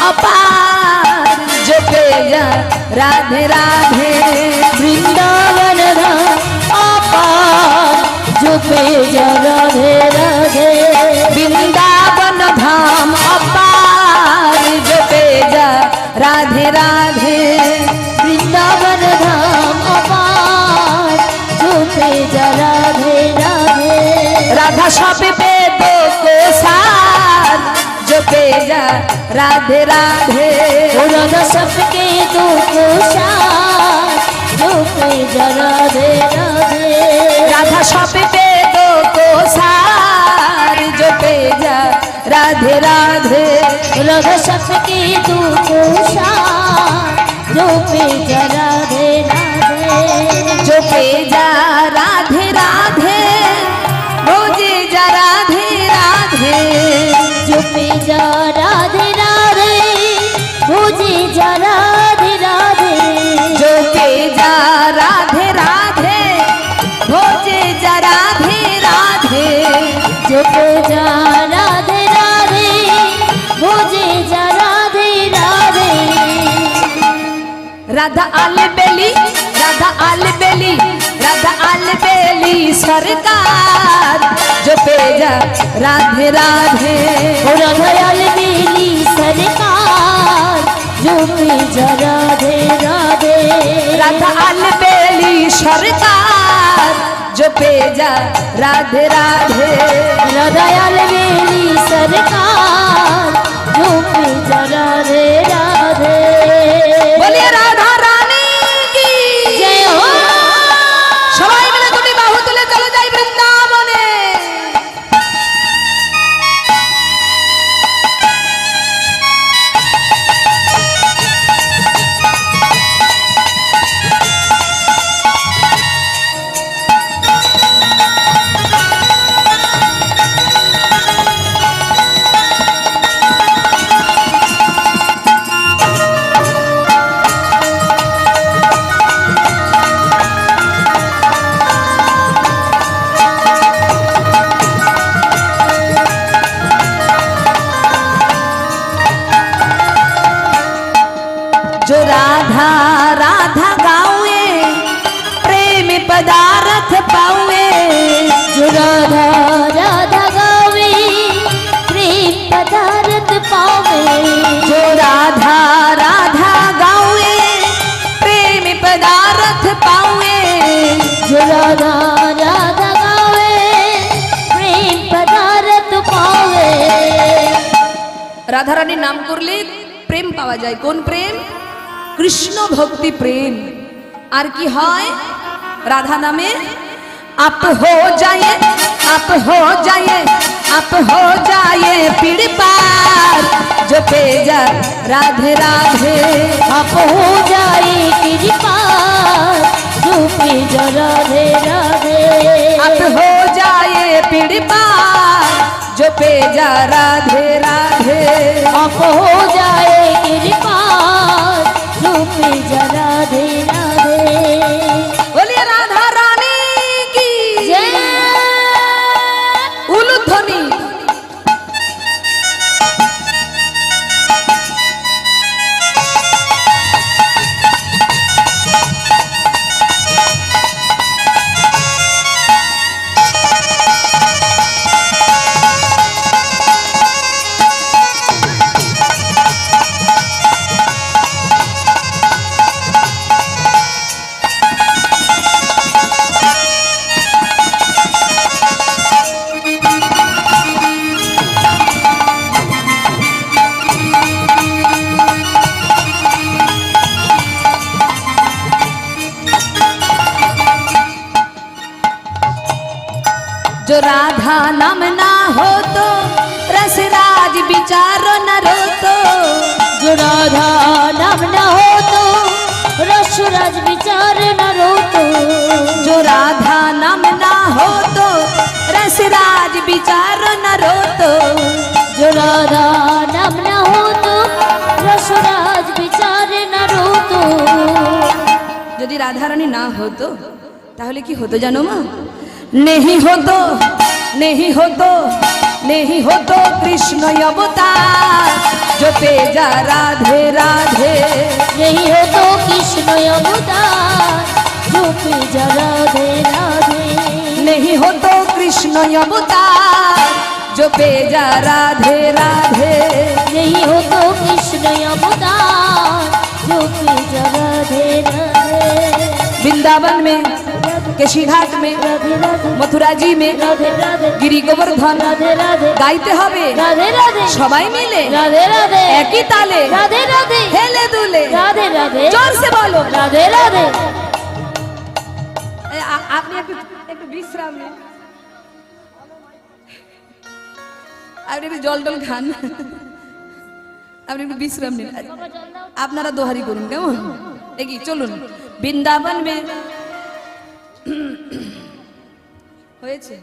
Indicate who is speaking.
Speaker 1: अपार जपे जा राधे राधे
Speaker 2: वृंदावन धाम अपार जपे जा राधे राधे
Speaker 1: वृंदावन धाम अपार जपे जा राधे राधे
Speaker 2: वृंदावन धाम अपार जपे जा राधे राधे
Speaker 1: राधा सब वेदों को सार जपे जा राधे राधे
Speaker 2: राधा सबके दुख सार जपे जा राधे राधे
Speaker 1: राधा सब वेदों को सार जपे जा राधे राधे
Speaker 2: राधा सबके दुख सार जपे जा राधे राधे
Speaker 1: जपे जा राधे राधे रोजे जा राधे राधे
Speaker 2: जपे जा राधे राधे मुझे जा राधे राधे
Speaker 1: जपे जा राधे राधे रोजे जा राधे राधे
Speaker 2: जपे जा राधे राधे मुझे जा राधे राधे
Speaker 1: राधा अलबेली राधा अलबेली राधा अलबेली सरकार जपे जा राधे राधे
Speaker 2: राधा अलबेली सरकार जपे जा राधे राधे
Speaker 1: राधा अलबेली सरकार जपे जा राधे राधे
Speaker 2: राधा अलबेली सरकार जपे जा राधे राधे
Speaker 1: बोलिए राधा रानी की
Speaker 2: जय हो
Speaker 1: সবাই মিলে দুটি বাহু তুলে চলে যাই বৃন্দাবনে जो राधा राधा गावे प्रेम पदार्थ पावे
Speaker 2: जो राधा राधा गावे प्रेम पदार्थ पावे
Speaker 1: जो राधा राधा गावे प्रेम पदार्थ पावे
Speaker 2: जो राधा राधा गावे प्रेम पदार्थ पावे
Speaker 1: राधा रानी नाम करले प्रेम पावा যায় কোন প্রেম কৃষ্ণ ভক্তি প্রেম আর কি হয় রাধা নামে आप हो जाए आप हो जाए आप हो जाए पीड़ पार जो पे जा राधे राधे
Speaker 2: आप हो जाए कृपा जो पे जा राधे राधे
Speaker 1: आप हो जाए पीड़ पार जो पे जा राधे राधे
Speaker 2: आप हो जाए कृपा जो पे जा राधे राधे
Speaker 1: बोलिए राधा रानी की
Speaker 2: जय
Speaker 1: उलुध्वनि जो राधा नाम ना हो तो रसराज विचारो न रो तो
Speaker 2: जो राधा नाम न हो तो रसराज विचार न रो तो
Speaker 1: जो राधा नाम ना हो तो रसराज विचारो न रो तो
Speaker 2: जो राधा नाम न हो तो रसराज विचार न रो तो
Speaker 1: यदि राधा रानी ना हो तो ताहले की होतो जानो मा नहीं हो तो नहीं हो तो नहीं हो तो कृष्ण अवतार जो तेजा राधे राधे
Speaker 2: नहीं हो तो कृष्ण अवतार जो तेजा राधे राधे
Speaker 1: नहीं हो तो कृष्ण अवतार जो पेजा राधे राधे
Speaker 2: नहीं हो तो कृष्ण अवतार जो तेजा राधे राधे
Speaker 1: वृंदावन में केशी घाट में
Speaker 2: राधे राधे
Speaker 1: मथुरा जी में
Speaker 2: राधे राधे
Speaker 1: गिरी गोवर्धन
Speaker 2: राधे राधे
Speaker 1: গাইতে হবে
Speaker 2: राधे राधे
Speaker 1: সবাই মিলে
Speaker 2: राधे राधे
Speaker 1: একই তালে
Speaker 2: राधे राधे
Speaker 1: হেলে দুলে
Speaker 2: राधे राधे
Speaker 1: জোর से বলো
Speaker 2: राधे राधे
Speaker 1: আপনি একটু বিশ্রাম নিন আপনি একটু জল টল খান আপনি একটু বিশ্রাম নিন আপনারা দোহারি করুন কেমন দেখি চলুন বৃন্দাবন মে হয়েছে